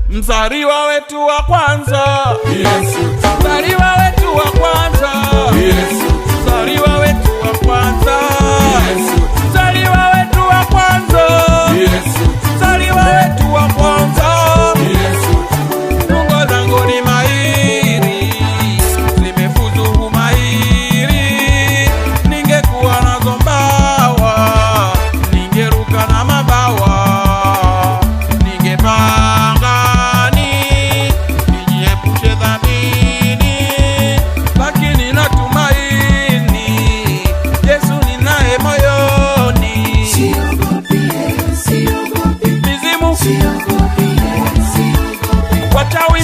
Mzaliwa wetu wa kwanza Yesu, mzaliwa wetu wa kwanza Yesu, mzaliwa wetu wa kwanza Yesu, mzaliwa wetu wa kwanza Yesu, mzaliwa wetu wa kwanza Yesu. Mungu zangu ni mahiri, zimefuzu umahiri. Ningekuwa nazo mbawa, ningeruka na mabawa. Ningepanga nijiepushe dhamini, lakini natumaini Yesu ninaye moyoni. Mizimu, wachawi,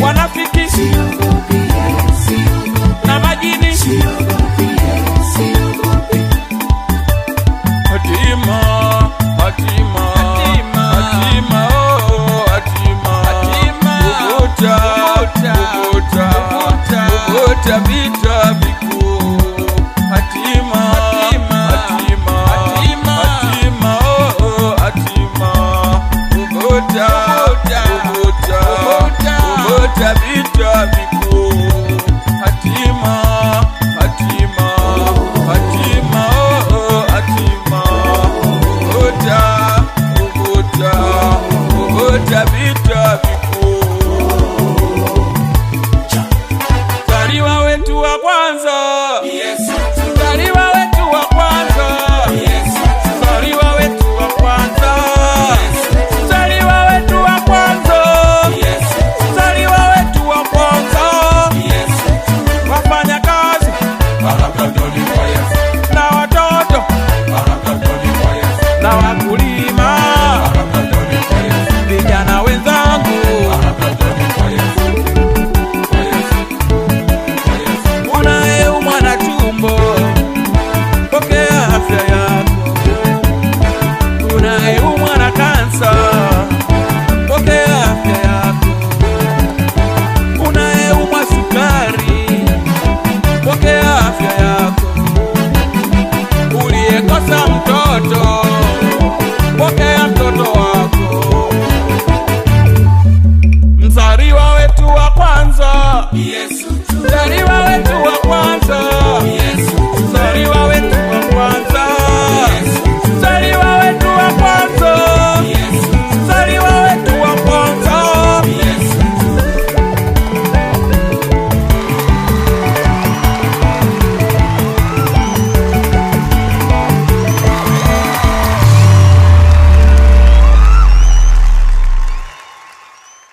wanafiki na majini. Hatima, hatima, hatima, oh, hatima. Kuvuta vita vikuu. Hatima, hatima, hatima, oh, hatima. Kuvuta vita vikuu.